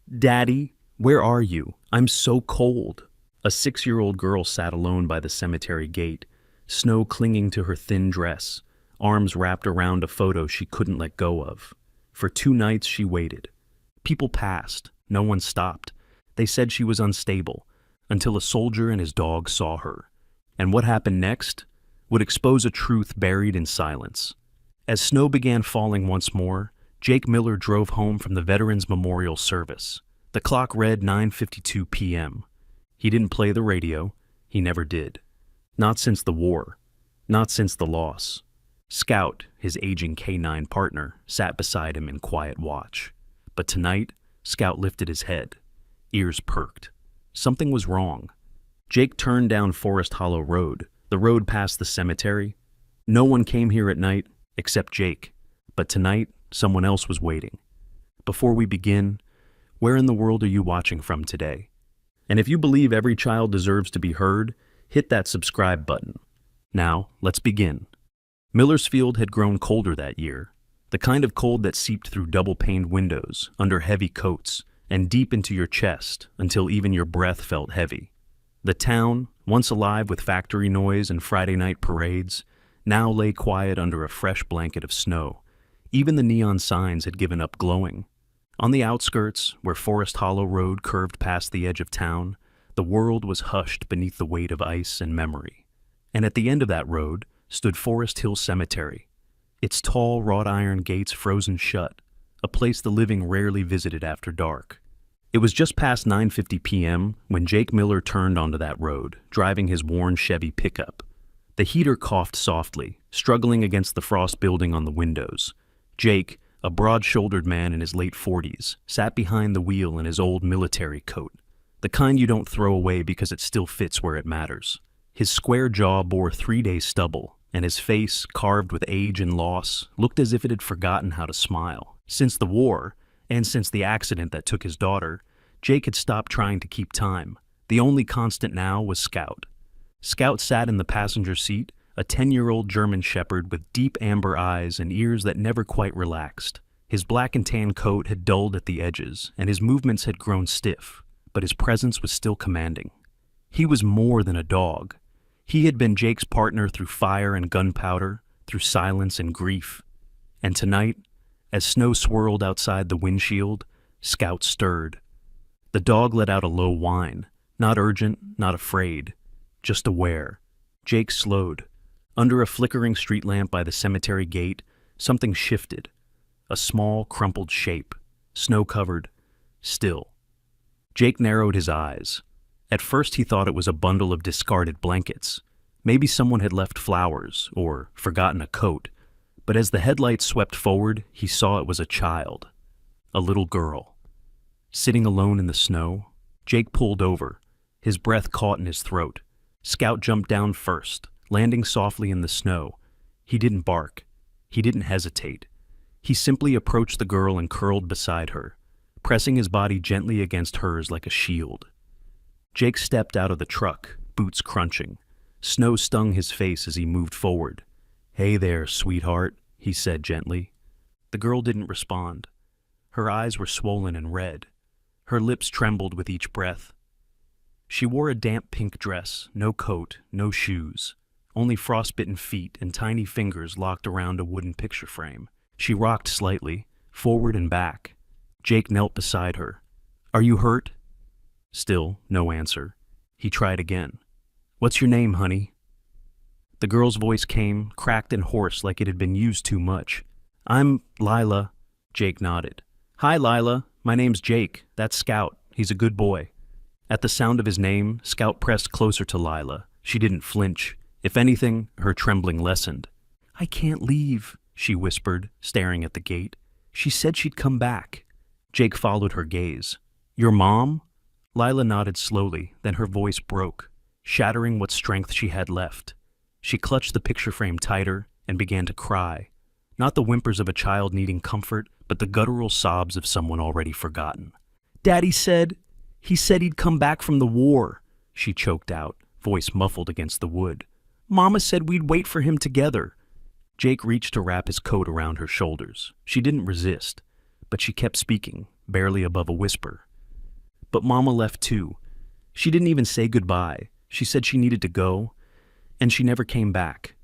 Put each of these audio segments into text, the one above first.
Daddy, where are you? I'm so cold. A 6-year-old girl sat alone by the cemetery gate, snow clinging to her thin dress, arms wrapped around a photo she couldn't let go of. For 2 nights she waited. People passed. No one stopped. They said she was unstable, until a soldier and his dog saw her. And what happened next would expose a truth buried in silence. As snow began falling once more, Jake Miller drove home from the Veterans Memorial Service. The clock read 9:52 p.m. He didn't play the radio. He never did. Not since the war. Not since the loss. Scout, his aging K-9 partner, sat beside him in quiet watch. But tonight, Scout lifted his head. Ears perked. Something was wrong. Jake turned down Forest Hollow Road, the road past the cemetery. No one came here at night except Jake. But tonight, someone else was waiting. Before we begin, where in the world are you watching from today? And if you believe every child deserves to be heard, hit that subscribe button. Now, let's begin. Millersfield had grown colder that year, the kind of cold that seeped through double-paned windows, under heavy coats, and deep into your chest until even your breath felt heavy. The town, once alive with factory noise and Friday night parades, now lay quiet under a fresh blanket of snow. Even the neon signs had given up glowing. On the outskirts, where Forest Hollow Road curved past the edge of town, the world was hushed beneath the weight of ice and memory. And at the end of that road stood Forest Hill Cemetery, its tall wrought iron gates frozen shut, a place the living rarely visited after dark. It was just past 9:50 p.m. when Jake Miller turned onto that road, driving his worn Chevy pickup. The heater coughed softly, struggling against the frost building on the windows. Jake, a broad-shouldered man in his late 40s, sat behind the wheel in his old military coat, the kind you don't throw away because it still fits where it matters. His square jaw bore 3-day stubble, and his face, carved with age and loss, looked as if it had forgotten how to smile. Since the war, and since the accident that took his daughter, Jake had stopped trying to keep time. The only constant now was Scout. Scout sat in the passenger seat, a 10-year-old German shepherd with deep amber eyes and ears that never quite relaxed. His black and tan coat had dulled at the edges, and his movements had grown stiff, but his presence was still commanding. He was more than a dog. He had been Jake's partner through fire and gunpowder, through silence and grief. And tonight, as snow swirled outside the windshield, Scout stirred. The dog let out a low whine, not urgent, not afraid, just aware. Jake slowed. Under a flickering street lamp by the cemetery gate, something shifted. A small, crumpled shape, snow-covered, still. Jake narrowed his eyes. At first he thought it was a bundle of discarded blankets. Maybe someone had left flowers, or forgotten a coat. But as the headlights swept forward, he saw it was a child. A little girl. Sitting alone in the snow, Jake pulled over. His breath caught in his throat. Scout jumped down first, landing softly in the snow. He didn't bark. He didn't hesitate. He simply approached the girl and curled beside her, pressing his body gently against hers like a shield. Jake stepped out of the truck, boots crunching. Snow stung his face as he moved forward. "Hey there, sweetheart," he said gently. The girl didn't respond. Her eyes were swollen and red. Her lips trembled with each breath. She wore a damp pink dress, no coat, no shoes, only frostbitten feet and tiny fingers locked around a wooden picture frame. She rocked slightly, forward and back. Jake knelt beside her. "Are you hurt?" Still, no answer. He tried again. "What's your name, honey?" The girl's voice came, cracked and hoarse like it had been used too much. "I'm Lila." Jake nodded. "Hi, Lila. My name's Jake. That's Scout. He's a good boy." At the sound of his name, Scout pressed closer to Lila. She didn't flinch. If anything, her trembling lessened. "I can't leave," she whispered, staring at the gate. "She said she'd come back." Jake followed her gaze. "Your mom?" Lila nodded slowly, then her voice broke, shattering what strength she had left. She clutched the picture frame tighter and began to cry. Not the whimpers of a child needing comfort, but the guttural sobs of someone already forgotten. "Daddy said... He said he'd come back from the war," she choked out, voice muffled against the wood. "Mama said we'd wait for him together." Jake reached to wrap his coat around her shoulders. She didn't resist, but she kept speaking, barely above a whisper. But Mama left too. She didn't even say goodbye. She said she needed to go, and she never came back.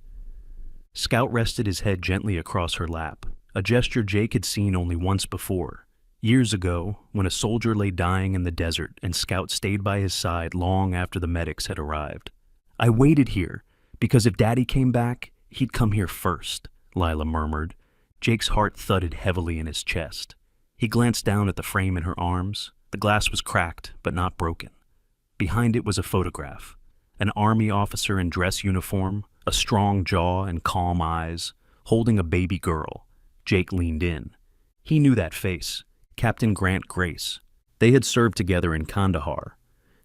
Scout rested his head gently across her lap, a gesture Jake had seen only once before. Years ago, when a soldier lay dying in the desert and Scout stayed by his side long after the medics had arrived. "I waited here, because if Daddy came back, he'd come here first," Lila murmured. Jake's heart thudded heavily in his chest. He glanced down at the frame in her arms. The glass was cracked, but not broken. Behind it was a photograph. An army officer in dress uniform, a strong jaw and calm eyes, holding a baby girl. Jake leaned in. He knew that face. Captain Grant Grace. They had served together in Kandahar.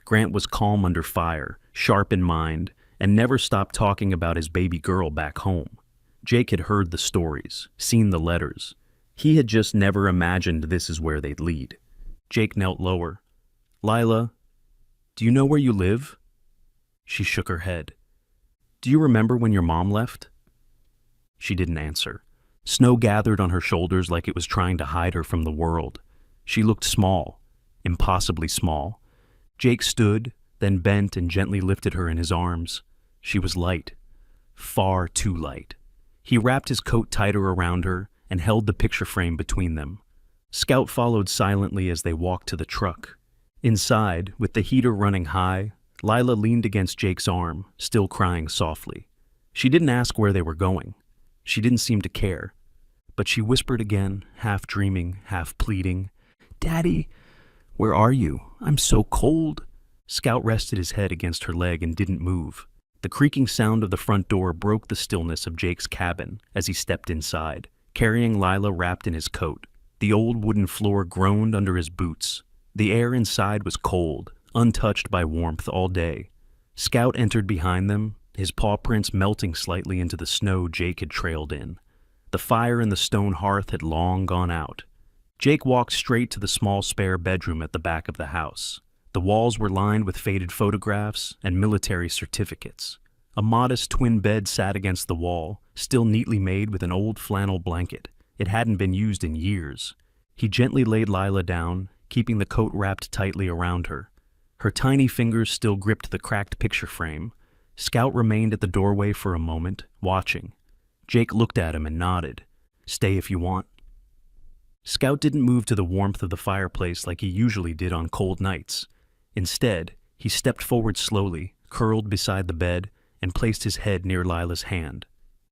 Grant was calm under fire, sharp in mind, and never stopped talking about his baby girl back home. Jake had heard the stories, seen the letters. He had just never imagined this is where they'd lead. Jake knelt lower. "Lila, do you know where you live?" She shook her head. "Do you remember when your mom left?" She didn't answer. Snow gathered on her shoulders like it was trying to hide her from the world. She looked small, impossibly small. Jake stood, then bent and gently lifted her in his arms. She was light, far too light. He wrapped his coat tighter around her and held the picture frame between them. Scout followed silently as they walked to the truck. Inside, with the heater running high, Lila leaned against Jake's arm, still crying softly. She didn't ask where they were going. She didn't seem to care. But she whispered again, half dreaming, half pleading, "Daddy, where are you? I'm so cold." Scout rested his head against her leg and didn't move. The creaking sound of the front door broke the stillness of Jake's cabin as he stepped inside, carrying Lila wrapped in his coat. The old wooden floor groaned under his boots. The air inside was cold, untouched by warmth all day. Scout entered behind them, his paw prints melting slightly into the snow Jake had trailed in. The fire in the stone hearth had long gone out. Jake walked straight to the small spare bedroom at the back of the house. The walls were lined with faded photographs and military certificates. A modest twin bed sat against the wall, still neatly made with an old flannel blanket. It hadn't been used in years. He gently laid Lila down, keeping the coat wrapped tightly around her. Her tiny fingers still gripped the cracked picture frame. Scout remained at the doorway for a moment, watching. Jake looked at him and nodded. "Stay if you want." Scout didn't move to the warmth of the fireplace like he usually did on cold nights. Instead, he stepped forward slowly, curled beside the bed, and placed his head near Lila's hand.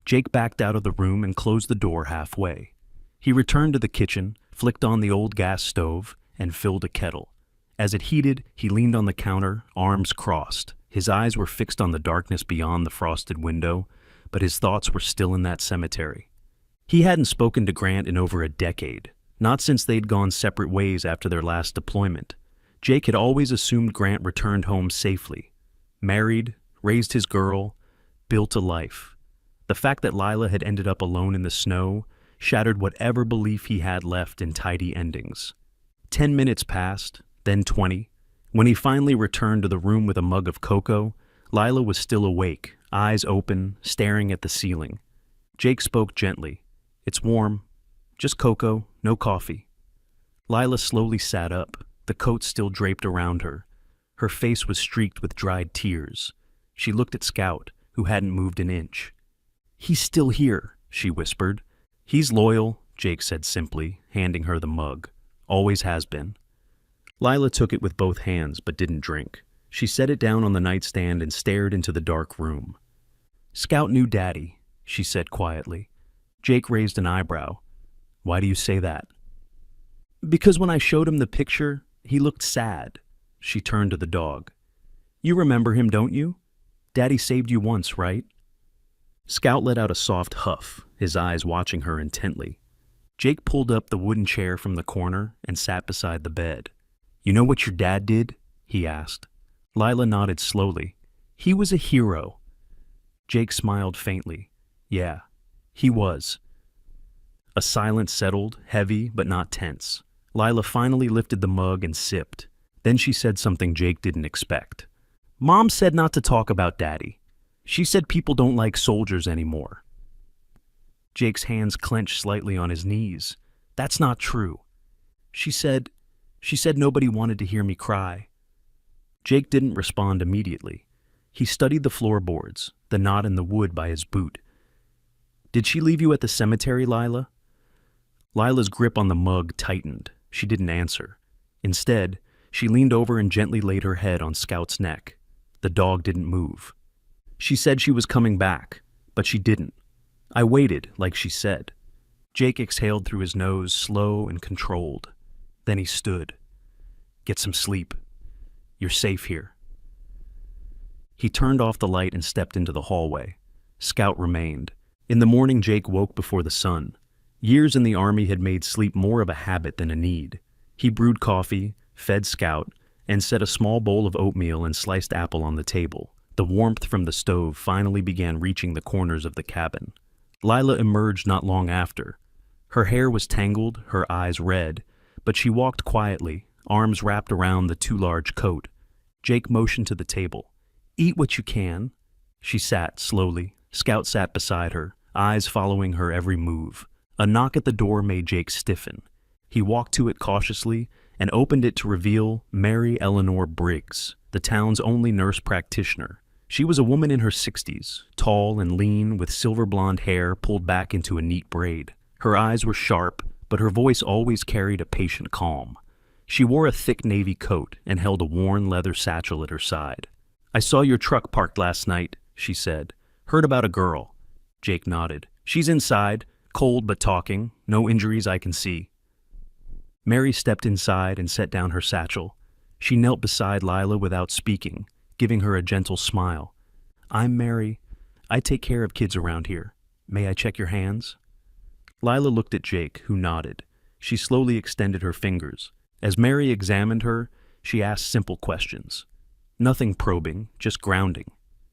Jake backed out of the room and closed the door halfway. He returned to the kitchen, flicked on the old gas stove, and filled a kettle. As it heated, he leaned on the counter, arms crossed. His eyes were fixed on the darkness beyond the frosted window, but his thoughts were still in that cemetery. He hadn't spoken to Grant in over a decade, not since they'd gone separate ways after their last deployment. Jake had always assumed Grant returned home safely, married, raised his girl, built a life. The fact that Lila had ended up alone in the snow shattered whatever belief he had left in tidy endings. 10 minutes passed, then 20. When he finally returned to the room with a mug of cocoa, Lila was still awake, eyes open, staring at the ceiling. Jake spoke gently. "It's warm. Just cocoa, no coffee." Lila slowly sat up, the coat still draped around her. Her face was streaked with dried tears. She looked at Scout, who hadn't moved an inch. "He's still here," she whispered. "He's loyal," Jake said simply, handing her the mug. "Always has been." Lila took it with both hands but didn't drink. She set it down on the nightstand and stared into the dark room. "Scout knew Daddy," she said quietly. Jake raised an eyebrow. "Why do you say that?" "Because when I showed him the picture, he looked sad." She turned to the dog. "You remember him, don't you? Daddy saved you once, right?" Scout let out a soft huff, his eyes watching her intently. Jake pulled up the wooden chair from the corner and sat beside the bed. "You know what your dad did?" he asked. Lila nodded slowly. "He was a hero." Jake smiled faintly. "Yeah, he was." A silence settled, heavy but not tense. Lila finally lifted the mug and sipped. Then she said something Jake didn't expect. "Mom said not to talk about Daddy. She said people don't like soldiers anymore." Jake's hands clenched slightly on his knees. "That's not true." She said She said nobody wanted to hear me cry. Jake didn't respond immediately. He studied the floorboards, the knot in the wood by his boot. Did she leave you at the cemetery, Lila? Lila's grip on the mug tightened. She didn't answer. Instead, she leaned over and gently laid her head on Scout's neck. The dog didn't move. She said she was coming back, but she didn't. I waited, like she said. Jake exhaled through his nose, slow and controlled. Then he stood. Get some sleep. You're safe here. He turned off the light and stepped into the hallway. Scout remained. In the morning, Jake woke before the sun. Years in the Army had made sleep more of a habit than a need. He brewed coffee, fed Scout, and set a small bowl of oatmeal and sliced apple on the table. The warmth from the stove finally began reaching the corners of the cabin. Lila emerged not long after. Her hair was tangled, her eyes red, but she walked quietly, arms wrapped around the too large coat. Jake motioned to the table. Eat what you can. She sat slowly. Scout sat beside her, eyes following her every move. A knock at the door made Jake stiffen. He walked to it cautiously and opened it to reveal Mary Eleanor Briggs, the town's only nurse practitioner. She was a woman in her 60s, tall and lean, with silver blonde hair pulled back into a neat braid. Her eyes were sharp, but her voice always carried a patient calm. She wore a thick navy coat and held a worn leather satchel at her side. I saw your truck parked last night, she said. Heard about a girl. Jake nodded. She's inside, cold but talking, no injuries I can see. Mary stepped inside and set down her satchel. She knelt beside Lila without speaking, giving her a gentle smile. I'm Mary. I take care of kids around here. May I check your hands? Lila looked at Jake, who nodded. She slowly extended her fingers. As Mary examined her, she asked simple questions. Nothing probing, just grounding.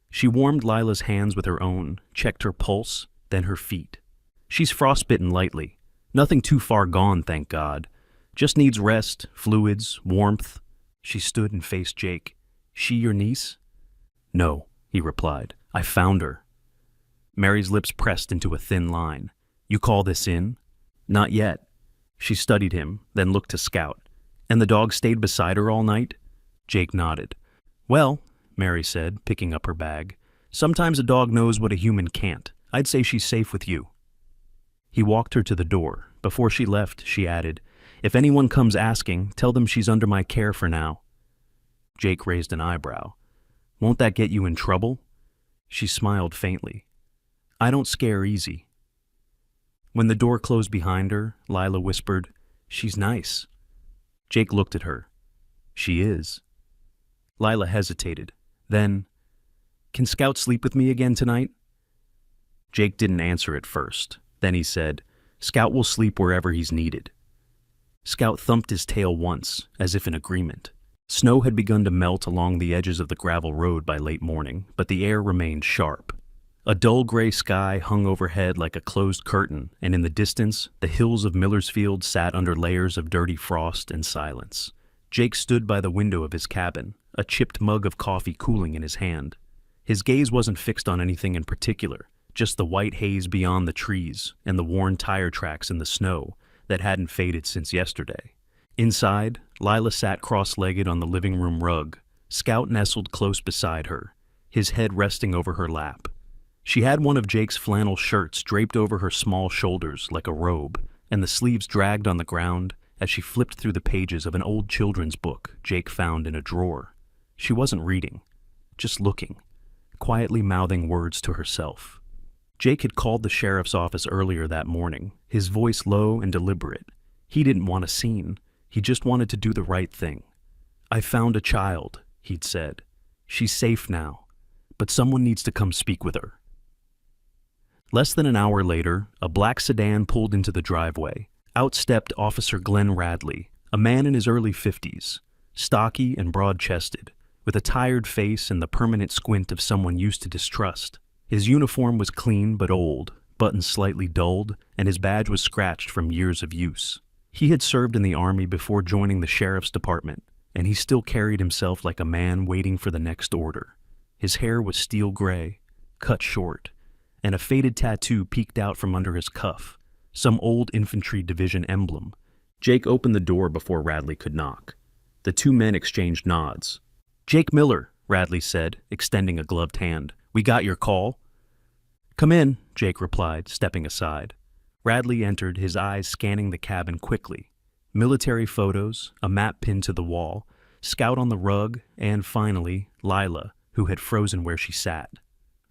She warmed Lila's hands with her own, checked her pulse, then her feet. She's frostbitten lightly. Nothing too far gone, thank God. Just needs rest, fluids, warmth. She stood and faced Jake. She your niece? No, he replied. I found her. Mary's lips pressed into a thin line. You call this in? Not yet. She studied him, then looked to Scout. And the dog stayed beside her all night? Jake nodded. Well, Mary said, picking up her bag, sometimes a dog knows what a human can't. I'd say she's safe with you. He walked her to the door. Before she left, she added, if anyone comes asking, tell them she's under my care for now. Jake raised an eyebrow. Won't that get you in trouble? She smiled faintly. I don't scare easy. When the door closed behind her, Lila whispered, she's nice. Jake looked at her. She is. Lila hesitated. Then, can Scout sleep with me again tonight? Jake didn't answer at first. Then he said, Scout will sleep wherever he's needed. Scout thumped his tail once, as if in agreement. Snow had begun to melt along the edges of the gravel road by late morning, but the air remained sharp. A dull gray sky hung overhead like a closed curtain, and in the distance, the hills of Millersfield sat under layers of dirty frost and silence. Jake stood by the window of his cabin, a chipped mug of coffee cooling in his hand. His gaze wasn't fixed on anything in particular, just the white haze beyond the trees and the worn tire tracks in the snow that hadn't faded since yesterday. Inside, Lila sat cross-legged on the living room rug. Scout nestled close beside her, his head resting over her lap. She had one of Jake's flannel shirts draped over her small shoulders like a robe, and the sleeves dragged on the ground as she flipped through the pages of an old children's book Jake found in a drawer. She wasn't reading, just looking, quietly mouthing words to herself. Jake had called the sheriff's office earlier that morning, his voice low and deliberate. He didn't want a scene. He just wanted to do the right thing. I found a child, he'd said. She's safe now, but someone needs to come speak with her. Less than an hour later, a black sedan pulled into the driveway. Out stepped Officer Glenn Radley, a man in his early 50s, stocky and broad-chested, with a tired face and the permanent squint of someone used to distrust. His uniform was clean but old, buttons slightly dulled, and his badge was scratched from years of use. He had served in the Army before joining the sheriff's department, and he still carried himself like a man waiting for the next order. His hair was steel gray, cut short, and a faded tattoo peeked out from under his cuff, some old infantry division emblem. Jake opened the door before Radley could knock. The two men exchanged nods. "Jake Miller," Radley said, extending a gloved hand. "We got your call." "Come in," Jake replied, stepping aside. Radley entered, his eyes scanning the cabin quickly. Military photos, a map pinned to the wall, Scout on the rug, and finally, Lila, who had frozen where she sat.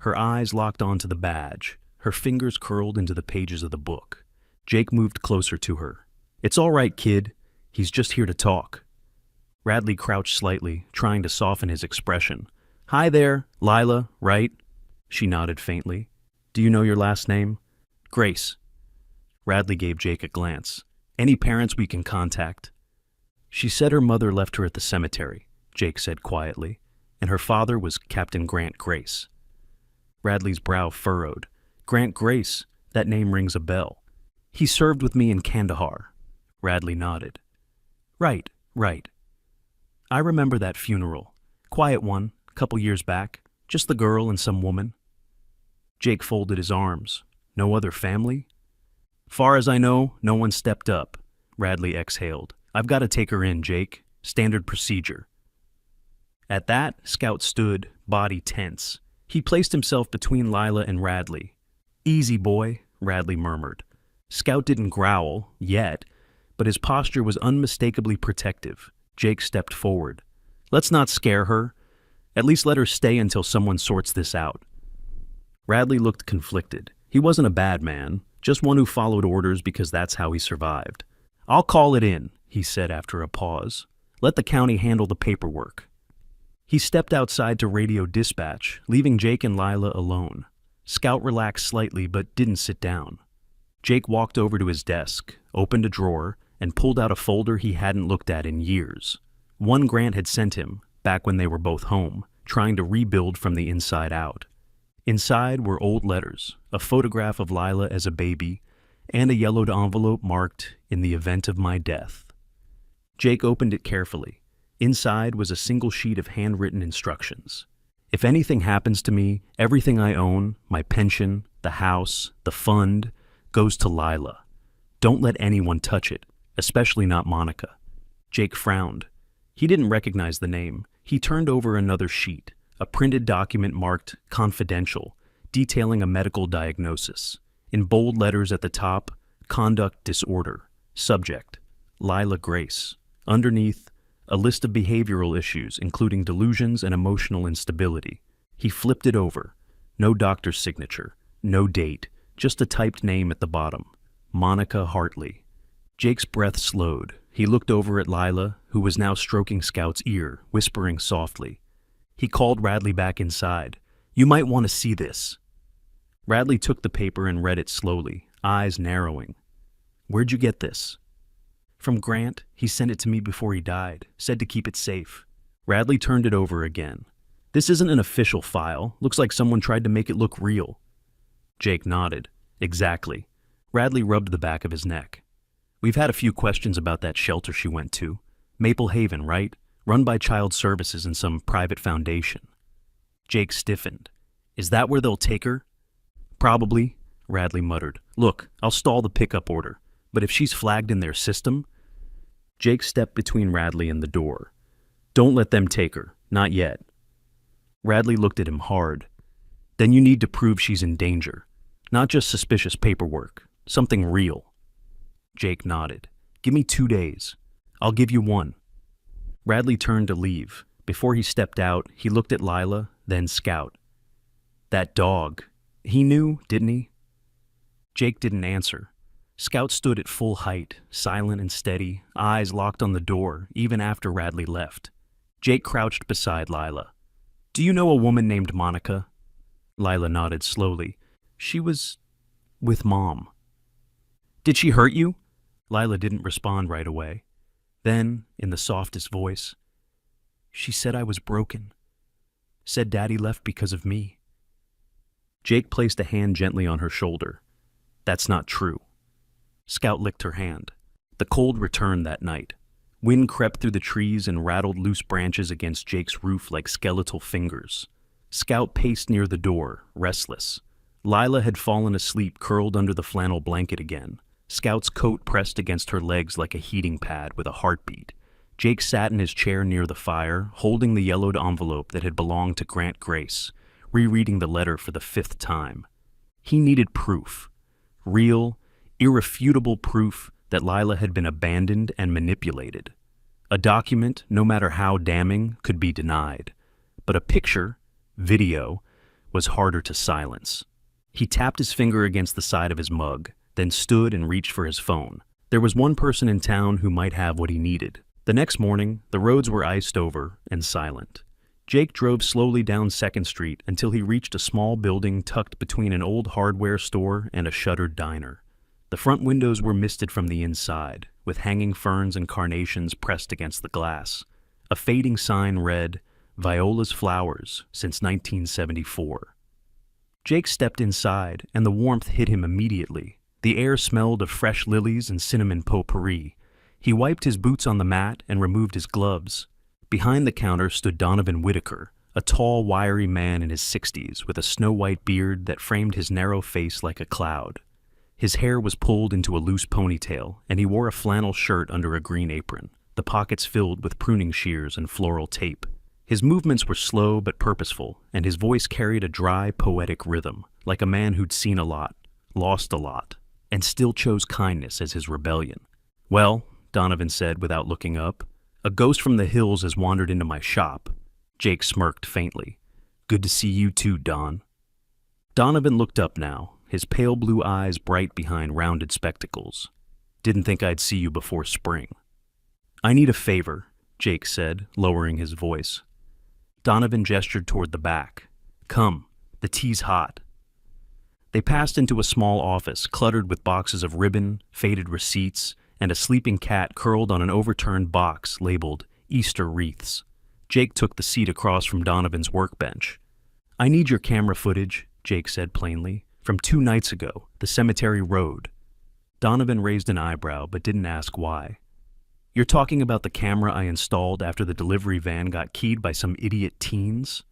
Her eyes locked onto the badge, her fingers curled into the pages of the book. Jake moved closer to her. "It's all right, kid. He's just here to talk." Radley crouched slightly, trying to soften his expression. "Hi there, Lila, right?" She nodded faintly. "Do you know your last name?" "Grace." Radley gave Jake a glance. "Any parents we can contact?" "She said her mother left her at the cemetery," Jake said quietly, "and her father was Captain Grant Grace." Radley's brow furrowed. "Grant Grace, that name rings a bell. He served with me in Kandahar." Radley nodded. Right. I remember that funeral. Quiet one, couple years back. Just the girl and some woman." Jake folded his arms. "No other family?" "Far as I know, no one stepped up," Radley exhaled. "I've got to take her in, Jake. Standard procedure." At that, Scout stood, body tense. He placed himself between Lila and Radley. "Easy, boy," Radley murmured. Scout didn't growl, yet, but his posture was unmistakably protective. Jake stepped forward. "Let's not scare her. At least let her stay until someone sorts this out." Radley looked conflicted. He wasn't a bad man, just one who followed orders because that's how he survived. "I'll call it in," he said after a pause. "Let the county handle the paperwork." He stepped outside to radio dispatch, leaving Jake and Lila alone. Scout relaxed slightly but didn't sit down. Jake walked over to his desk, opened a drawer, and pulled out a folder he hadn't looked at in years. One Grant had sent him, back when they were both home, trying to rebuild from the inside out. Inside were old letters, a photograph of Lila as a baby, and a yellowed envelope marked, "In the event of my death." Jake opened it carefully. Inside was a single sheet of handwritten instructions. "If anything happens to me, everything I own, my pension, the house, the fund, goes to Lila. Don't let anyone touch it, especially not Monica." Jake frowned. He didn't recognize the name. He turned over another sheet, a printed document marked "Confidential," detailing a medical diagnosis. In bold letters at the top, "Conduct disorder." Subject, Lila Grace. Underneath, a list of behavioral issues, including delusions and emotional instability. He flipped it over. No doctor's signature, no date, just a typed name at the bottom. Monica Hartley. Jake's breath slowed. He looked over at Lila, who was now stroking Scout's ear, whispering softly. He called Radley back inside. "You might want to see this." Radley took the paper and read it slowly, eyes narrowing. "Where'd you get this?" "From Grant. He sent it to me before he died. Said to keep it safe." Radley turned it over again. "This isn't an official file. Looks like someone tried to make it look real." Jake nodded. "Exactly." Radley rubbed the back of his neck. "We've had a few questions about that shelter she went to. Maple Haven, right? Run by Child Services and some private foundation." Jake stiffened. "Is that where they'll take her?" "Probably," Radley muttered. "Look, I'll stall the pickup order, but if she's flagged in their system..." Jake stepped between Radley and the door. "Don't let them take her. Not yet." Radley looked at him hard. "Then you need to prove she's in danger. Not just suspicious paperwork. Something real." Jake nodded. "Give me 2 days. I'll give you 1. Radley turned to leave. Before he stepped out, he looked at Lila, then Scout. "That dog. He knew, didn't he?" Jake didn't answer. Scout stood at full height, silent and steady, eyes locked on the door, even after Radley left. Jake crouched beside Lila. "Do you know a woman named Monica?" Lila nodded slowly. "She was with Mom." "Did she hurt you?" Lila didn't respond right away. Then, in the softest voice, "She said I was broken. Said Daddy left because of me." Jake placed a hand gently on her shoulder. "That's not true." Scout licked her hand. The cold returned that night. Wind crept through the trees and rattled loose branches against Jake's roof like skeletal fingers. Scout paced near the door, restless. Lila had fallen asleep curled under the flannel blanket again. Scout's coat pressed against her legs like a heating pad with a heartbeat. Jake sat in his chair near the fire, holding the yellowed envelope that had belonged to Grant Grace, rereading the letter for the 5th time. He needed proof. Real, irrefutable proof that Lila had been abandoned and manipulated. A document, no matter how damning, could be denied. But a picture, video, was harder to silence. He tapped his finger against the side of his mug, then stood and reached for his phone. There was one person in town who might have what he needed. The next morning, the roads were iced over and silent. Jake drove slowly down 2nd Street until he reached a small building tucked between an old hardware store and a shuttered diner. The front windows were misted from the inside, with hanging ferns and carnations pressed against the glass. A fading sign read, "Viola's Flowers since 1974. Jake stepped inside, and the warmth hit him immediately. The air smelled of fresh lilies and cinnamon potpourri. He wiped his boots on the mat and removed his gloves. Behind the counter stood Donovan Whitaker, a tall, wiry man in his 60s with a snow-white beard that framed his narrow face like a cloud. His hair was pulled into a loose ponytail, and he wore a flannel shirt under a green apron, the pockets filled with pruning shears and floral tape. His movements were slow but purposeful, and his voice carried a dry, poetic rhythm, like a man who'd seen a lot, lost a lot, and still chose kindness as his rebellion. "Well," Donovan said without looking up, "a ghost from the hills has wandered into my shop." Jake smirked faintly. "Good to see you too, Don." Donovan looked up now, his pale blue eyes bright behind rounded spectacles. "Didn't think I'd see you before spring." "I need a favor," Jake said, lowering his voice. Donovan gestured toward the back. "Come, the tea's hot." They passed into a small office cluttered with boxes of ribbon, faded receipts, and a sleeping cat curled on an overturned box labeled Easter wreaths. Jake took the seat across from Donovan's workbench. "I need your camera footage," Jake said plainly, "from 2 nights ago, the Cemetery Road." Donovan raised an eyebrow but didn't ask why. "You're talking about the camera I installed after the delivery van got keyed by some idiot teens?"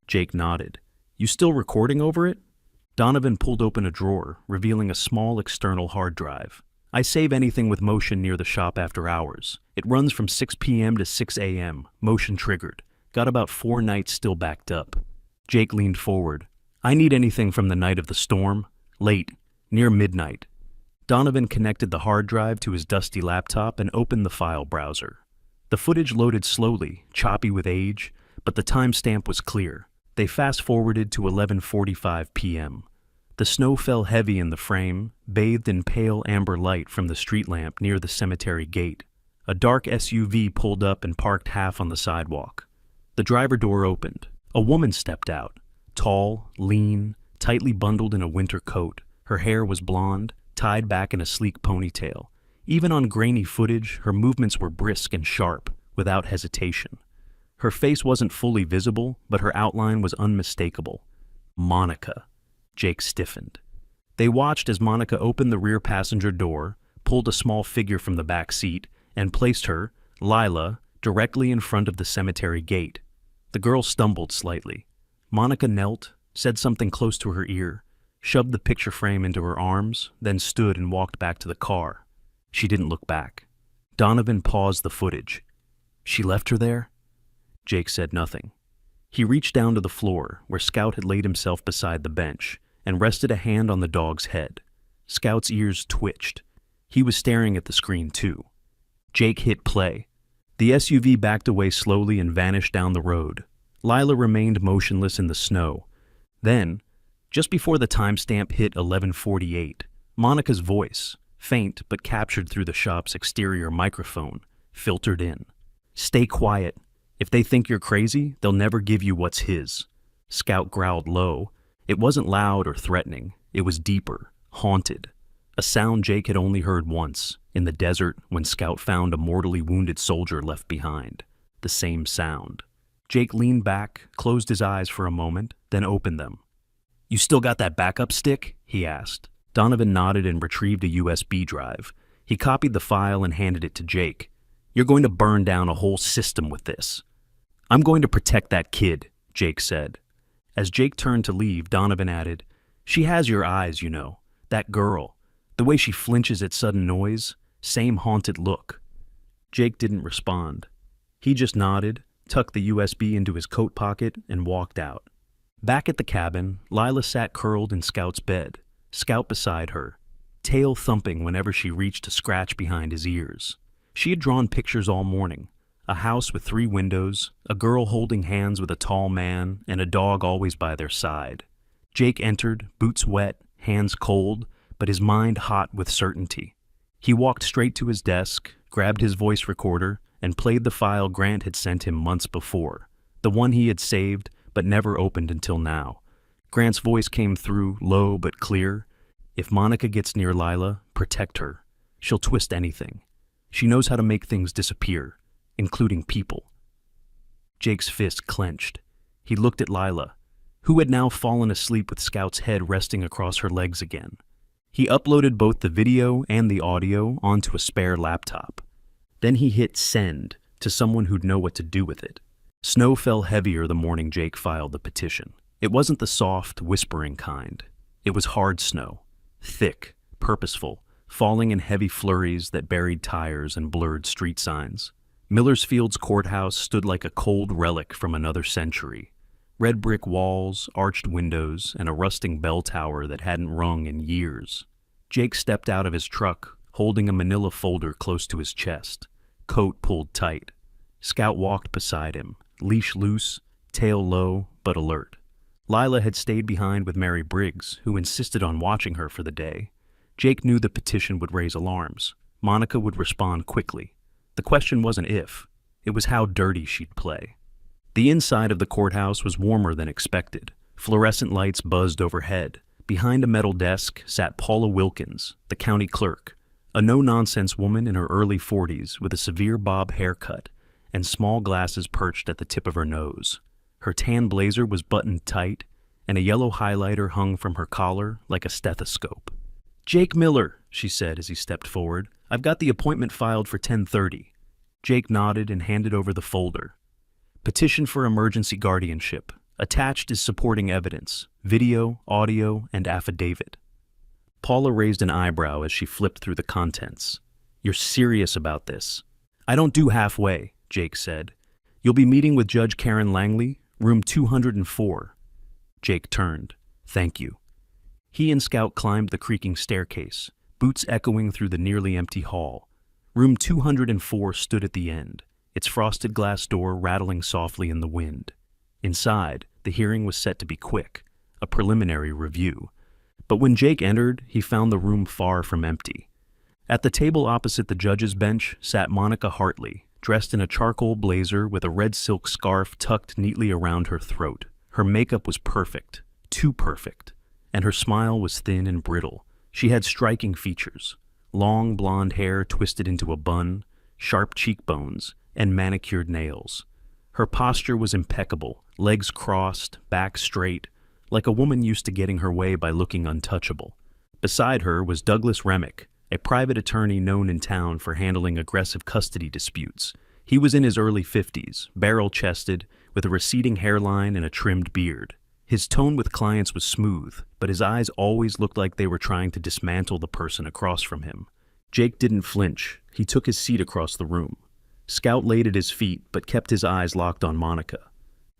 Jake nodded. "You still recording over it?" Donovan pulled open a drawer, revealing a small external hard drive. "I save anything with motion near the shop after hours. It runs from 6 p.m. to 6 a.m., motion triggered. Got about 4 nights still backed up." Jake leaned forward. "I need anything from the night of the storm. Late, near midnight." Donovan connected the hard drive to his dusty laptop and opened the file browser. The footage loaded slowly, choppy with age, but the timestamp was clear. They fast-forwarded to 11:45 p.m. The snow fell heavy in the frame, bathed in pale amber light from the street lamp near the cemetery gate. A dark SUV pulled up and parked half on the sidewalk. The driver door opened. A woman stepped out, tall, lean, tightly bundled in a winter coat. Her hair was blonde, tied back in a sleek ponytail. Even on grainy footage, her movements were brisk and sharp, without hesitation. Her face wasn't fully visible, but her outline was unmistakable. Monica. Jake stiffened. They watched as Monica opened the rear passenger door, pulled a small figure from the back seat, and placed her, Lila, directly in front of the cemetery gate. The girl stumbled slightly. Monica knelt, said something close to her ear, shoved the picture frame into her arms, then stood and walked back to the car. She didn't look back. Donovan paused the footage. "She left her there?" Jake said nothing. He reached down to the floor, where Scout had laid himself beside the bench, and rested a hand on the dog's head. Scout's ears twitched. He was staring at the screen too. Jake hit play. The SUV backed away slowly and vanished down the road. Lila remained motionless in the snow. Then, just before the timestamp hit 11:48, Monica's voice, faint but captured through the shop's exterior microphone, filtered in. "Stay quiet. If they think you're crazy, they'll never give you what's his." Scout growled low. It wasn't loud or threatening. It was deeper, haunted. A sound Jake had only heard once, in the desert when Scout found a mortally wounded soldier left behind. The same sound. Jake leaned back, closed his eyes for a moment, then opened them. "You still got that backup stick?" he asked. Donovan nodded and retrieved a USB drive. He copied the file and handed it to Jake. "You're going to burn down a whole system with this." "I'm going to protect that kid," Jake said. As Jake turned to leave, Donovan added, "She has your eyes, you know. That girl. The way she flinches at sudden noise, same haunted look. Jake didn't respond. He just nodded, tucked the USB into his coat pocket, and walked out. Back at the cabin, Lila sat curled in Scout's bed, Scout beside her, tail thumping whenever she reached to scratch behind his ears. She had drawn pictures all morning. A house with 3 windows, a girl holding hands with a tall man, and a dog always by their side. Jake entered, boots wet, hands cold, but his mind hot with certainty. He walked straight to his desk, grabbed his voice recorder, and played the file Grant had sent him months before, the one he had saved but never opened until now. Grant's voice came through, low but clear. If Monica gets near Lila, protect her. She'll twist anything. She knows how to make things disappear, including people. Jake's fist clenched. He looked at Lila, who had now fallen asleep with Scout's head resting across her legs again. He uploaded both the video and the audio onto a spare laptop. Then he hit send to someone who'd know what to do with it. Snow fell heavier the morning Jake filed the petition. It wasn't the soft, whispering kind. It was hard snow, thick, purposeful, falling in heavy flurries that buried tires and blurred street signs. Millersfield's courthouse stood like a cold relic from another century. Red brick walls, arched windows, and a rusting bell tower that hadn't rung in years. Jake stepped out of his truck, holding a manila folder close to his chest, coat pulled tight. Scout walked beside him, leash loose, tail low, but alert. Lila had stayed behind with Mary Briggs, who insisted on watching her for the day. Jake knew the petition would raise alarms. Monica would respond quickly. The question wasn't if, it was how dirty she'd play. The inside of the courthouse was warmer than expected. Fluorescent lights buzzed overhead. Behind a metal desk sat Paula Wilkins, the county clerk, a no-nonsense woman in her early 40s with a severe bob haircut and small glasses perched at the tip of her nose. Her tan blazer was buttoned tight, and a yellow highlighter hung from her collar like a stethoscope. "Jake Miller," she said as he stepped forward. "I've got the appointment filed for 10:30. Jake nodded and handed over the folder. Petition for emergency guardianship. Attached is supporting evidence, video, audio, and affidavit. Paula raised an eyebrow as she flipped through the contents. "You're serious about this?" "I don't do halfway," Jake said. "You'll be meeting with Judge Karen Langley, room 204. Jake turned. "Thank you." He and Scout climbed the creaking staircase, boots echoing through the nearly empty hall. Room 204 stood at the end, its frosted glass door rattling softly in the wind. Inside, the hearing was set to be quick, a preliminary review. But when Jake entered, he found the room far from empty. At the table opposite the judge's bench sat Monica Hartley, dressed in a charcoal blazer with a red silk scarf tucked neatly around her throat. Her makeup was perfect, too perfect, and her smile was thin and brittle. She had striking features, long blonde hair twisted into a bun, sharp cheekbones, and manicured nails. Her posture was impeccable, legs crossed, back straight, like a woman used to getting her way by looking untouchable. Beside her was Douglas Remick, a private attorney known in town for handling aggressive custody disputes. He was in his early 50s, barrel-chested, with a receding hairline and a trimmed beard. His tone with clients was smooth, but his eyes always looked like they were trying to dismantle the person across from him. Jake didn't flinch. He took his seat across the room. Scout laid at his feet, but kept his eyes locked on Monica.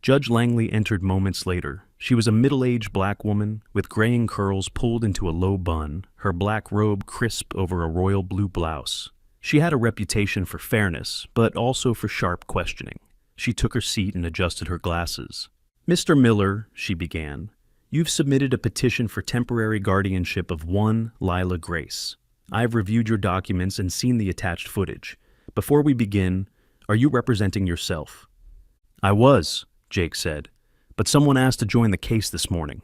Judge Langley entered moments later. She was a middle-aged black woman with graying curls pulled into a low bun, her black robe crisp over a royal blue blouse. She had a reputation for fairness, but also for sharp questioning. She took her seat and adjusted her glasses. "Mr. Miller," she began, "you've submitted a petition for temporary guardianship of one Lila Grace. I've reviewed your documents and seen the attached footage. Before we begin, are you representing yourself?" "I was," Jake said, "but someone asked to join the case this morning."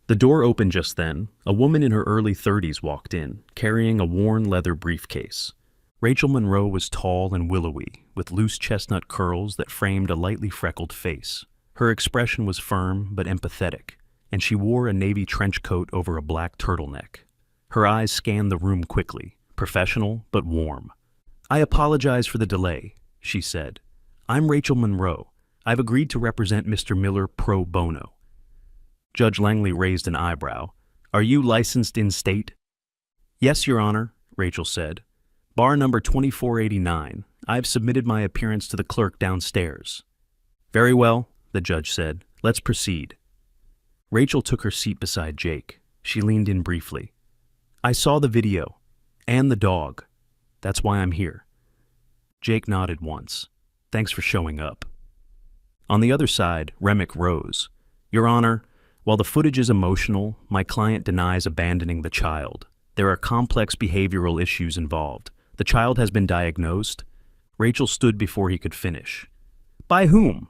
The door opened just then. A woman in her early 30s walked in, carrying a worn leather briefcase. Rachel Monroe was tall and willowy, with loose chestnut curls that framed a lightly freckled face. Her expression was firm but empathetic, and she wore a navy trench coat over a black turtleneck. Her eyes scanned the room quickly, professional but warm. "I apologize for the delay," she said. "I'm Rachel Monroe. I've agreed to represent Mr. Miller pro bono." Judge Langley raised an eyebrow. "Are you licensed in state?" Yes, Your Honor, Rachel said. Bar number 2489. I've submitted my appearance to the clerk downstairs. Very well, the judge said. Let's proceed. Rachel took her seat beside Jake. She leaned in briefly. I saw the video. And the dog. That's why I'm here. Jake nodded once. Thanks for showing up. On the other side, Remick rose. Your Honor, while the footage is emotional, my client denies abandoning the child. There are complex behavioral issues involved. The child has been diagnosed. Rachel stood before he could finish. By whom?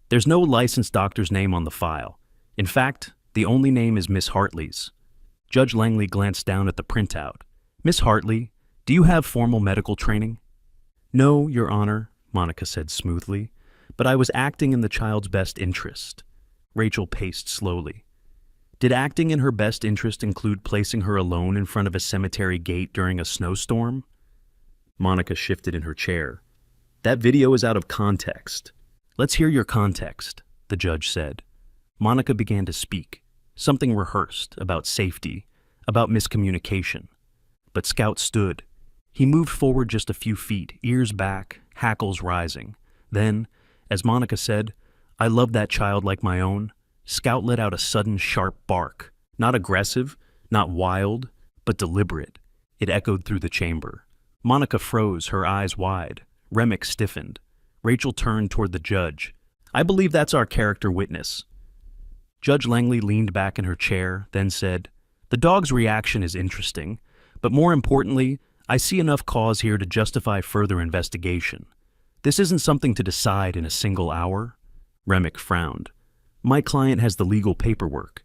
There's no licensed doctor's name on the file. In fact, the only name is Miss Hartley's. Judge Langley glanced down at the printout. Miss Hartley, do you have formal medical training? No, Your Honor, Monica said smoothly, but I was acting in the child's best interest. Rachel paced slowly. Did acting in her best interest include placing her alone in front of a cemetery gate during a snowstorm? Monica shifted in her chair. That video is out of context. Let's hear your context, the judge said. Monica began to speak, something rehearsed about safety, about miscommunication. But Scout stood. He moved forward just a few feet, ears back, hackles rising. Then, as Monica said, I love that child like my own, Scout let out a sudden sharp bark. Not aggressive, not wild, but deliberate. It echoed through the chamber. Monica froze, her eyes wide. Remick stiffened. Rachel turned toward the judge. I believe that's our character witness. Judge Langley leaned back in her chair, then said, The dog's reaction is interesting, but more importantly, I see enough cause here to justify further investigation. This isn't something to decide in a single hour. Remick frowned. My client has the legal paperwork.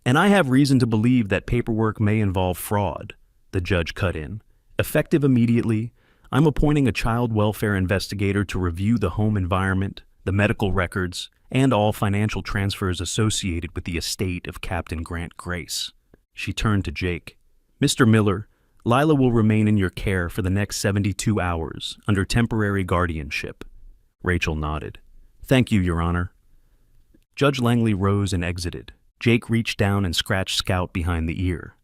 And I have reason to believe that paperwork may involve fraud, the judge cut in. Effective immediately, I'm appointing a child welfare investigator to review the home environment, the medical records, and all financial transfers associated with the estate of Captain Grant Grace. She turned to Jake. Mr. Miller, Lila will remain in your care for the next 72 hours under temporary guardianship. Rachel nodded. Thank you, Your Honor. Judge Langley rose and exited. Jake reached down and scratched Scout behind the ear.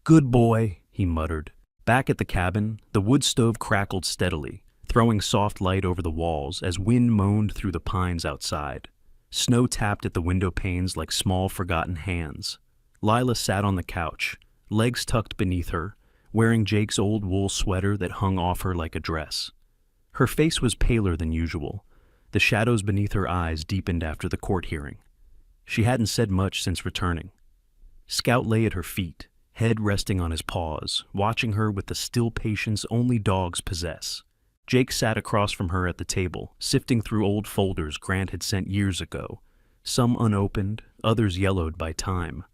Good boy, he muttered. Back at the cabin, the wood stove crackled steadily, throwing soft light over the walls as wind moaned through the pines outside. Snow tapped at the window panes like small forgotten hands. Lila sat on the couch, legs tucked beneath her, wearing Jake's old wool sweater that hung off her like a dress. Her face was paler than usual. The shadows beneath her eyes deepened after the court hearing. She hadn't said much since returning. Scout lay at her feet, head resting on his paws, watching her with the still patience only dogs possess. Jake sat across from her at the table, sifting through old folders Grant had sent years ago, some unopened, others yellowed by time.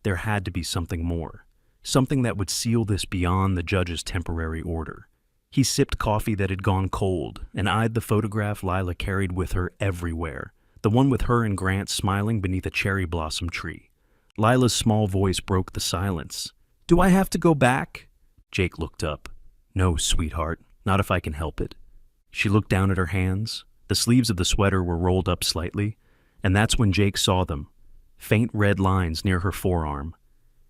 There had to be something more, something that would seal this beyond the judge's temporary order. He sipped coffee that had gone cold and eyed the photograph Lila carried with her everywhere, the one with her and Grant smiling beneath a cherry blossom tree. Lila's small voice broke the silence. Do I have to go back? Jake looked up. No, sweetheart, not if I can help it. She looked down at her hands. The sleeves of the sweater were rolled up slightly, and that's when Jake saw them, faint red lines near her forearm.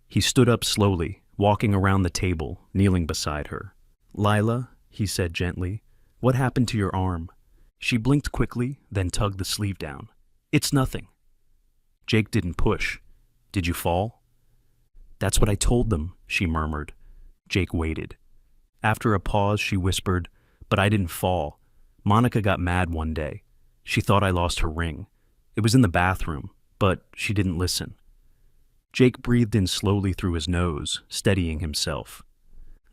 He stood up slowly, walking around the table, kneeling beside her. Lila, he said gently, what happened to your arm? She blinked quickly, then tugged the sleeve down. It's nothing. Jake didn't push. Did you fall? That's what I told them, she murmured. Jake waited. After a pause, she whispered, but I didn't fall. Monica got mad one day. She thought I lost her ring. It was in the bathroom, but she didn't listen. Jake breathed in slowly through his nose, steadying himself.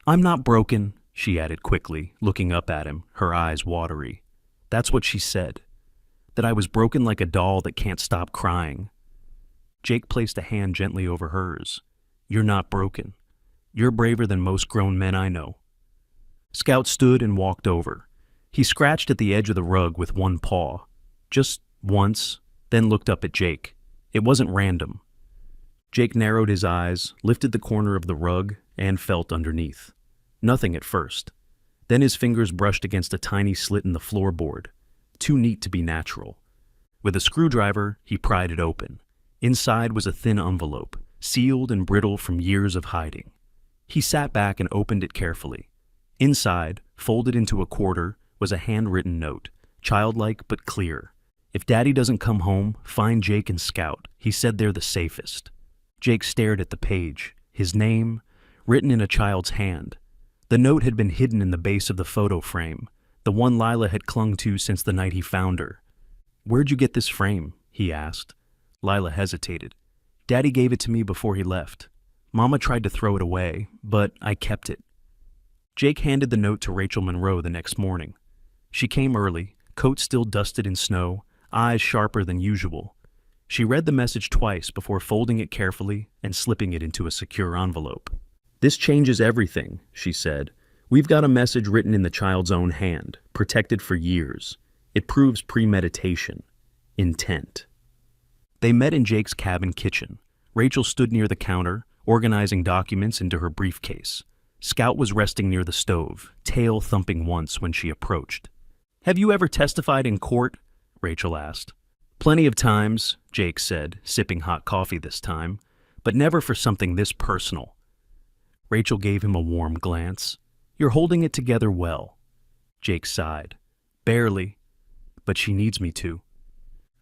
I'm not broken, she added quickly, looking up at him, her eyes watery. That's what she said. That I was broken like a doll that can't stop crying. Jake placed a hand gently over hers. You're not broken. You're braver than most grown men I know. Scout stood and walked over. He scratched at the edge of the rug with one paw. Just once, then looked up at Jake. It wasn't random. Jake narrowed his eyes, lifted the corner of the rug, and felt underneath. Nothing at first. Then his fingers brushed against a tiny slit in the floorboard, too neat to be natural. With a screwdriver, he pried it open. Inside was a thin envelope, sealed and brittle from years of hiding. He sat back and opened it carefully. Inside, folded into a quarter, was a handwritten note, childlike but clear. "If Daddy doesn't come home, find Jake and Scout. He said they're the safest." Jake stared at the page, his name, written in a child's hand. The note had been hidden in the base of the photo frame, the one Lila had clung to since the night he found her. "Where'd you get this frame?" he asked. Lila hesitated. "Daddy gave it to me before he left. Mama tried to throw it away, but I kept it." Jake handed the note to Rachel Monroe the next morning. She came early, coat still dusted in snow, eyes sharper than usual. She read the message twice before folding it carefully and slipping it into a secure envelope. "This changes everything," she said. "We've got a message written in the child's own hand, protected for years. It proves premeditation, intent." They met in Jake's cabin kitchen. Rachel stood near the counter, organizing documents into her briefcase. Scout was resting near the stove, tail thumping once when she approached. "Have you ever testified in court?" Rachel asked. "Plenty of times," Jake said, sipping hot coffee this time, "but never for something this personal." Rachel gave him a warm glance. "You're holding it together well." Jake sighed. "Barely, but she needs me to."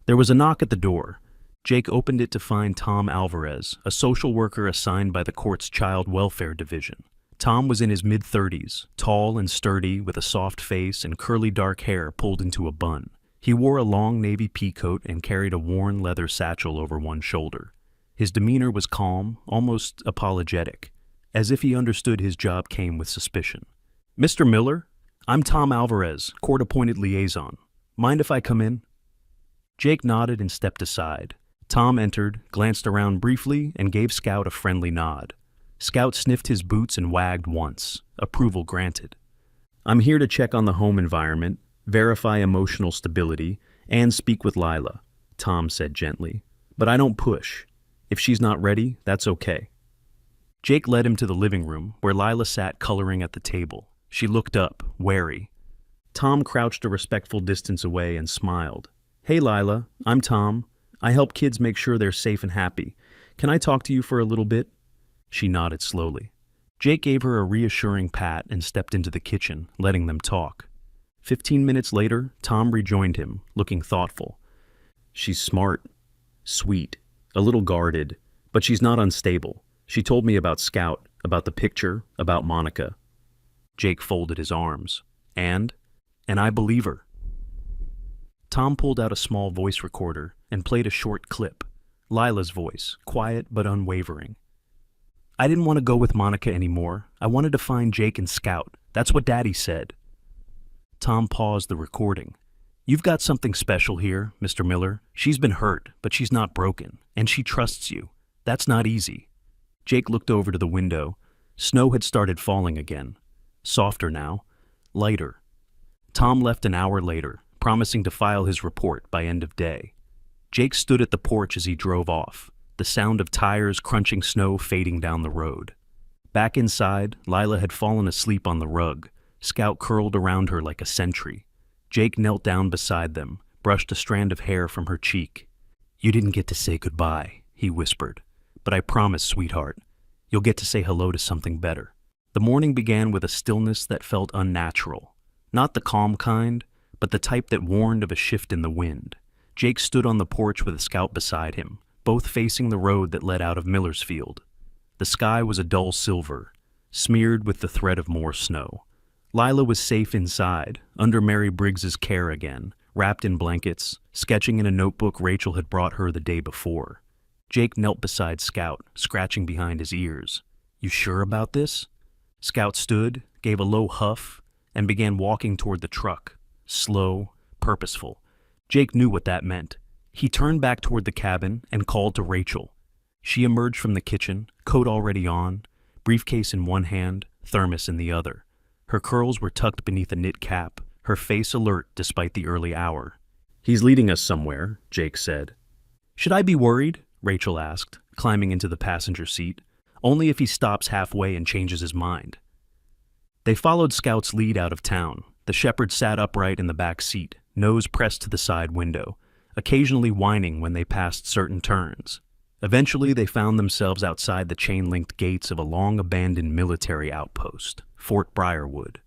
There was a knock at the door. Jake opened it to find Tom Alvarez, a social worker assigned by the court's Child Welfare Division. Tom was in his mid-30s, tall and sturdy, with a soft face and curly dark hair pulled into a bun. He wore a long navy peacoat and carried a worn leather satchel over one shoulder. His demeanor was calm, almost apologetic, as if he understood his job came with suspicion. "Mr. Miller, I'm Tom Alvarez, court-appointed liaison. Mind if I come in?" Jake nodded and stepped aside. Tom entered, glanced around briefly, and gave Scout a friendly nod. Scout sniffed his boots and wagged once. Approval granted. "I'm here to check on the home environment, verify emotional stability, and speak with Lila," Tom said gently. "But I don't push. If she's not ready, that's okay." Jake led him to the living room, where Lila sat coloring at the table. She looked up, wary. Tom crouched a respectful distance away and smiled. "Hey, Lila, I'm Tom. I help kids make sure they're safe and happy. Can I talk to you for a little bit?" She nodded slowly. Jake gave her a reassuring pat and stepped into the kitchen, letting them talk. 15 minutes later, Tom rejoined him, looking thoughtful. "She's smart, sweet, a little guarded, but she's not unstable. She told me about Scout, about the picture, about Monica." Jake folded his arms. And I believe her." Tom pulled out a small voice recorder and played a short clip. Lila's voice, quiet but unwavering. "I didn't want to go with Monica anymore. I wanted to find Jake and Scout. That's what Daddy said." Tom paused the recording. "You've got something special here, Mr. Miller. She's been hurt, but she's not broken, and she trusts you. That's not easy." Jake looked over to the window. Snow had started falling again. Softer now, lighter. Tom left an hour later, promising to file his report by end of day. Jake stood at the porch as he drove off, the sound of tires crunching snow fading down the road. Back inside, Lila had fallen asleep on the rug, Scout curled around her like a sentry. Jake knelt down beside them, brushed a strand of hair from her cheek. "You didn't get to say goodbye," he whispered. "But I promise, sweetheart, you'll get to say hello to something better." The morning began with a stillness that felt unnatural. Not the calm kind, but the type that warned of a shift in the wind. Jake stood on the porch with a Scout beside him, both facing the road that led out of Millersfield. The sky was a dull silver, smeared with the thread of more snow. Lila was safe inside, under Mary Briggs's care again, wrapped in blankets, sketching in a notebook Rachel had brought her the day before. Jake knelt beside Scout, scratching behind his ears. "You sure about this?" Scout stood, gave a low huff, and began walking toward the truck, slow, purposeful. Jake knew what that meant. He turned back toward the cabin and called to Rachel. She emerged from the kitchen, coat already on, briefcase in one hand, thermos in the other. Her curls were tucked beneath a knit cap, her face alert despite the early hour. "He's leading us somewhere," Jake said. "Should I be worried?" Rachel asked, climbing into the passenger seat. "Only if he stops halfway and changes his mind." They followed Scout's lead out of town. The shepherd sat upright in the back seat, nose pressed to the side window, occasionally whining when they passed certain turns. Eventually, they found themselves outside the chain-linked gates of a long-abandoned military outpost, Fort Briarwood.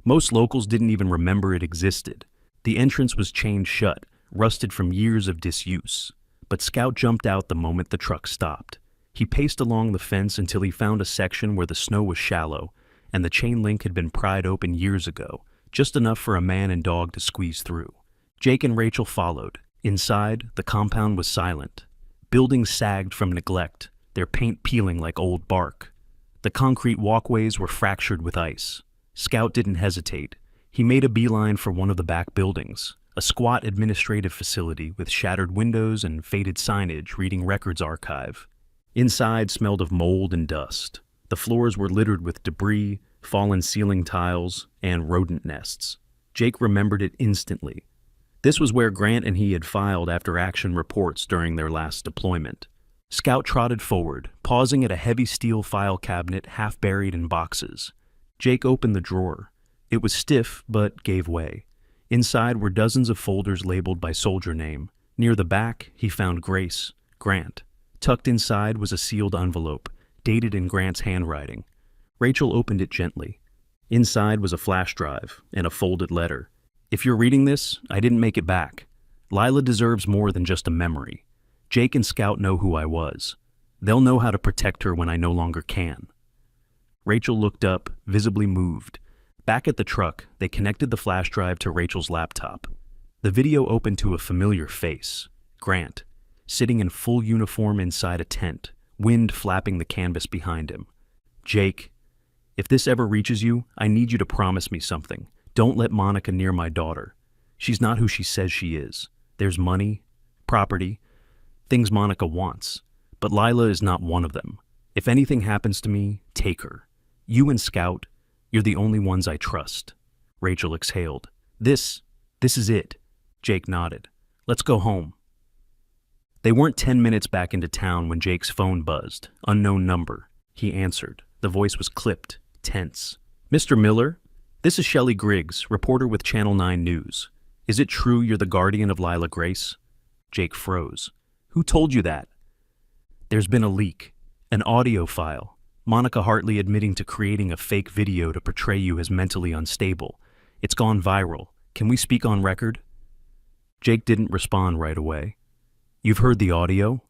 Most locals didn't even remember it existed. The entrance was chained shut, rusted from years of disuse. But Scout jumped out the moment the truck stopped. He paced along the fence until he found a section where the snow was shallow, and the chain link had been pried open years ago, just enough for a man and dog to squeeze through. Jake and Rachel followed. Inside, the compound was silent. Buildings sagged from neglect, their paint peeling like old bark. The concrete walkways were fractured with ice. Scout didn't hesitate. He made a beeline for one of the back buildings, a squat administrative facility with shattered windows and faded signage reading records archive. Inside smelled of mold and dust. The floors were littered with debris, fallen ceiling tiles, and rodent nests. Jake remembered it instantly. This was where Grant and he had filed after-action reports during their last deployment. Scout trotted forward, pausing at a heavy steel file cabinet half buried in boxes. Jake opened the drawer. It was stiff, but gave way. Inside were dozens of folders labeled by soldier name. Near the back, he found Grace, Grant. Tucked inside was a sealed envelope, dated in Grant's handwriting. Rachel opened it gently. Inside was a flash drive and a folded letter. If you're reading this, I didn't make it back. Lila deserves more than just a memory. Jake and Scout know who I was. They'll know how to protect her when I no longer can. Rachel looked up, visibly moved. Back at the truck, they connected the flash drive to Rachel's laptop. The video opened to a familiar face, Grant, sitting in full uniform inside a tent, wind flapping the canvas behind him. Jake, if this ever reaches you, I need you to promise me something. Don't let Monica near my daughter. She's not who she says she is. There's money, property, things Monica wants. But Lila is not one of them. If anything happens to me, take her. You and Scout, you're the only ones I trust. Rachel exhaled. This is it. Jake nodded. Let's go home. They weren't 10 minutes back into town when Jake's phone buzzed. Unknown number. He answered. The voice was clipped, tense. Mr. Miller? This is Shelley Griggs, reporter with Channel 9 News. Is it true you're the guardian of Lila Grace? Jake froze. Who told you that? There's been a leak. An audio file. Monica Hartley admitting to creating a fake video to portray you as mentally unstable. It's gone viral. Can we speak on record? Jake didn't respond right away. You've heard the audio?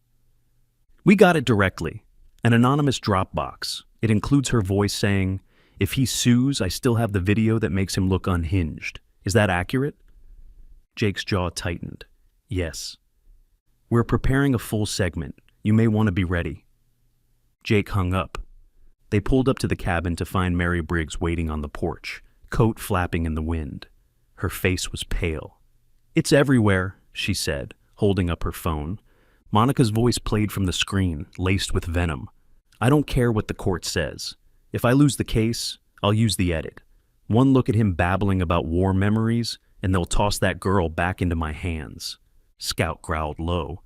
We got it directly. An anonymous Dropbox. It includes her voice saying, if he sues, I still have the video that makes him look unhinged. Is that accurate? Jake's jaw tightened. Yes. We're preparing a full segment. You may want to be ready. Jake hung up. They pulled up to the cabin to find Mary Briggs waiting on the porch, coat flapping in the wind. Her face was pale. It's everywhere, she said, holding up her phone. Monica's voice played from the screen, laced with venom. I don't care what the court says. If I lose the case, I'll use the edit. One look at him babbling about war memories, and they'll toss that girl back into my hands. Scout growled low.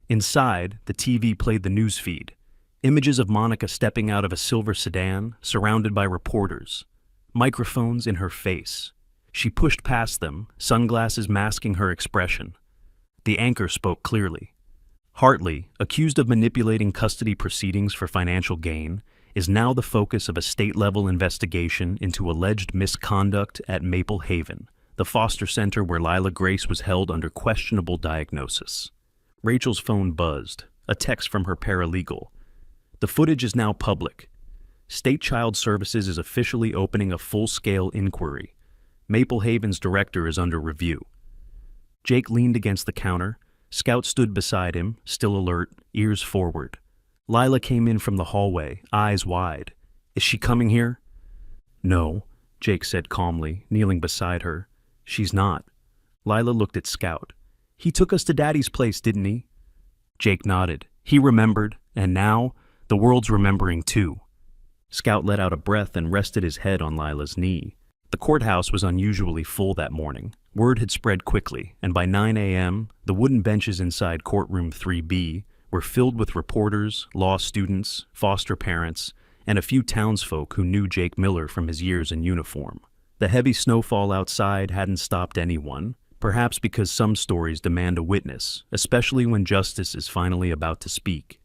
Inside, the TV played the news feed. Images of Monica stepping out of a silver sedan, surrounded by reporters. Microphones in her face. She pushed past them, sunglasses masking her expression. The anchor spoke clearly. Hartley, accused of manipulating custody proceedings for financial gain, is now the focus of a state-level investigation into alleged misconduct at Maple Haven, the foster center where Lila Grace was held under questionable diagnosis. Rachel's phone buzzed, a text from her paralegal. The footage is now public. State Child Services is officially opening a full-scale inquiry. Maple Haven's director is under review. Jake leaned against the counter. Scout stood beside him, still alert, ears forward. Lila came in from the hallway, eyes wide. Is she coming here? No, Jake said calmly, kneeling beside her. She's not. Lila looked at Scout. He took us to Daddy's place, didn't he? Jake nodded. He remembered, and now, the world's remembering too. Scout let out a breath and rested his head on Lila's knee. The courthouse was unusually full that morning. Word had spread quickly, and by 9 a.m., the wooden benches inside courtroom 3B were filled with reporters, law students, foster parents, and a few townsfolk who knew Jake Miller from his years in uniform. The heavy snowfall outside hadn't stopped anyone, perhaps because some stories demand a witness, especially when justice is finally about to speak.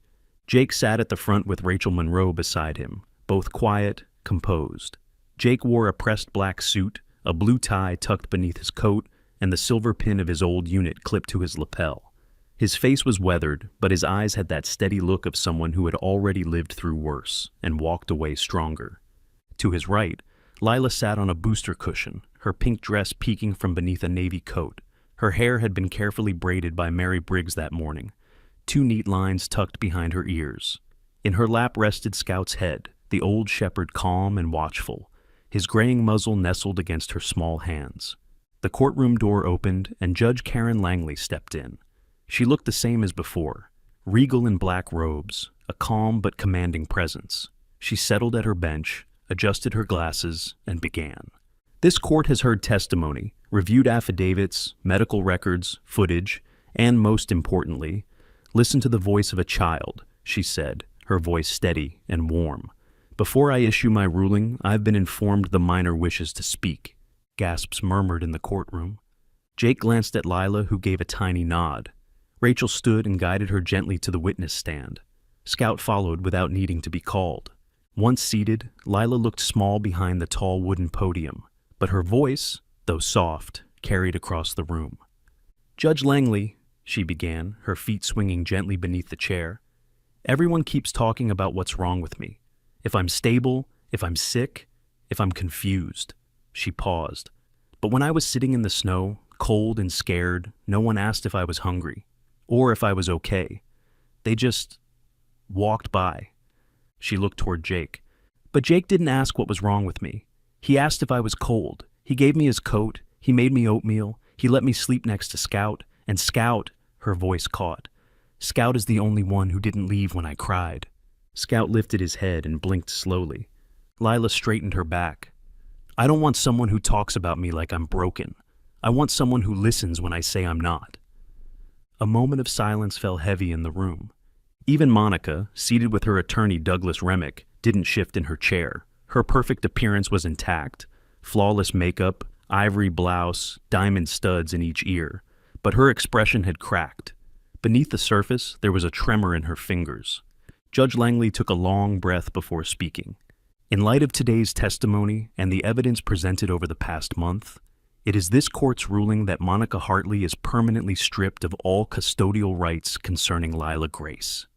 Jake sat at the front with Rachel Monroe beside him, both quiet, composed. Jake wore a pressed black suit, a blue tie tucked beneath his coat, and the silver pin of his old unit clipped to his lapel. His face was weathered, but his eyes had that steady look of someone who had already lived through worse and walked away stronger. To his right, Lila sat on a booster cushion, her pink dress peeking from beneath a navy coat. Her hair had been carefully braided by Mary Briggs that morning, 2 neat lines tucked behind her ears. In her lap rested Scout's head, the old shepherd calm and watchful, his graying muzzle nestled against her small hands. The courtroom door opened, and Judge Karen Langley stepped in. She looked the same as before, regal in black robes, a calm but commanding presence. She settled at her bench, adjusted her glasses, and began. This court has heard testimony, reviewed affidavits, medical records, footage, and most importantly, listened to the voice of a child, she said, her voice steady and warm. Before I issue my ruling, I've been informed the minor wishes to speak. Gasps murmured in the courtroom. Jake glanced at Lila, who gave a tiny nod. Rachel stood and guided her gently to the witness stand. Scout followed without needing to be called. Once seated, Lila looked small behind the tall wooden podium, but her voice, though soft, carried across the room. Judge Langley, she began, her feet swinging gently beneath the chair. Everyone keeps talking about what's wrong with me. If I'm stable, if I'm sick, if I'm confused. She paused. But when I was sitting in the snow, cold and scared, no one asked if I was hungry, or if I was okay. They just walked by. She looked toward Jake. But Jake didn't ask what was wrong with me. He asked if I was cold. He gave me his coat. He made me oatmeal. He let me sleep next to Scout. And Scout, her voice caught. Scout is the only one who didn't leave when I cried. Scout lifted his head and blinked slowly. Lila straightened her back. I don't want someone who talks about me like I'm broken. I want someone who listens when I say I'm not. A moment of silence fell heavy in the room. Even Monica, seated with her attorney Douglas Remick, didn't shift in her chair. Her perfect appearance was intact. Flawless makeup, ivory blouse, diamond studs in each ear. But her expression had cracked. Beneath the surface, there was a tremor in her fingers. Judge Langley took a long breath before speaking. In light of today's testimony and the evidence presented over the past month, it is this court's ruling that Monica Hartley is permanently stripped of all custodial rights concerning Lila Grace.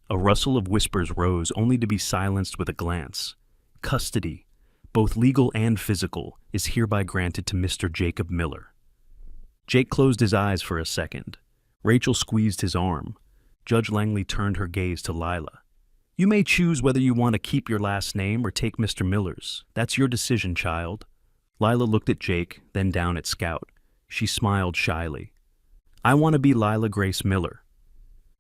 A rustle of whispers rose, only to be silenced with a glance. Custody, both legal and physical, is hereby granted to Mr. Jacob Miller. Jake closed his eyes for a second. Rachel squeezed his arm. Judge Langley turned her gaze to Lila. You may choose whether you want to keep your last name or take Mr. Miller's. That's your decision, child. Lila looked at Jake, then down at Scout. She smiled shyly. I want to be Lila Grace Miller.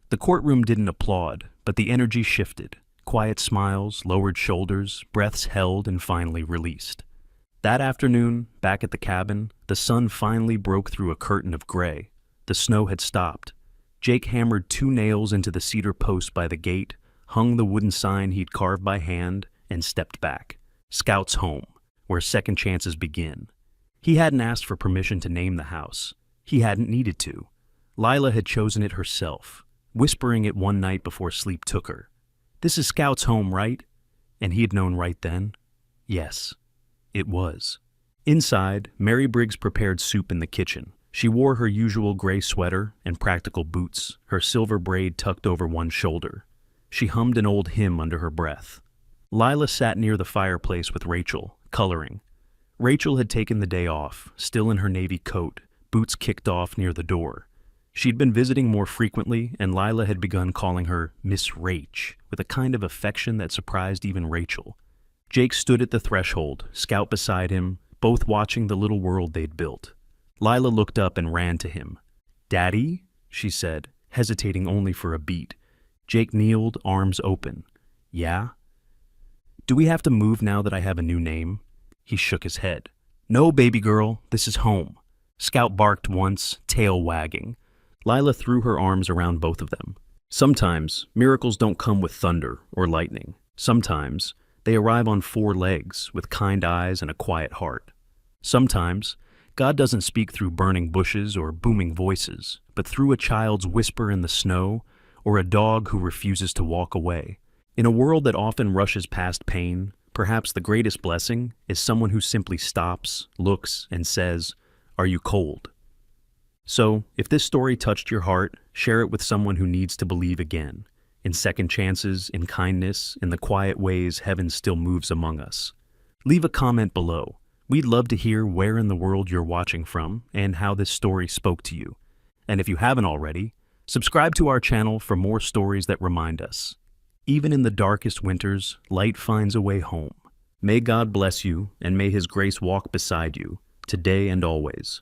The courtroom didn't applaud, but the energy shifted. Quiet smiles, lowered shoulders, breaths held and finally released. That afternoon, back at the cabin, the sun finally broke through a curtain of gray. The snow had stopped. Jake hammered 2 nails into the cedar post by the gate, hung the wooden sign he'd carved by hand, and stepped back. Scout's home, where second chances begin. He hadn't asked for permission to name the house. He hadn't needed to. Lila had chosen it herself, whispering it one night before sleep took her. This is Scout's home, right? And he had known right then. Yes, it was. Inside, Mary Briggs prepared soup in the kitchen. She wore her usual gray sweater and practical boots, her silver braid tucked over one shoulder. She hummed an old hymn under her breath. Lila sat near the fireplace with Rachel, coloring. Rachel had taken the day off, still in her navy coat, boots kicked off near the door. She'd been visiting more frequently, and Lila had begun calling her Miss Rach, with a kind of affection that surprised even Rachel. Jake stood at the threshold, Scout beside him, both watching the little world they'd built. Lila looked up and ran to him. Daddy? She said, hesitating only for a beat. Jake kneeled, arms open. Yeah? Do we have to move now that I have a new name? He shook his head. No, baby girl, this is home. Scout barked once, tail wagging. Lila threw her arms around both of them. Sometimes, miracles don't come with thunder or lightning. Sometimes, they arrive on 4 legs, with kind eyes and a quiet heart. Sometimes, God doesn't speak through burning bushes or booming voices, but through a child's whisper in the snow, or a dog who refuses to walk away. In a world that often rushes past pain, perhaps the greatest blessing is someone who simply stops, looks, and says, "Are you cold?" So, if this story touched your heart, share it with someone who needs to believe again, in second chances, in kindness, in the quiet ways heaven still moves among us. Leave a comment below. We'd love to hear where in the world you're watching from and how this story spoke to you. And if you haven't already, subscribe to our channel for more stories that remind us. Even in the darkest winters, light finds a way home. May God bless you, and may His grace walk beside you, today and always.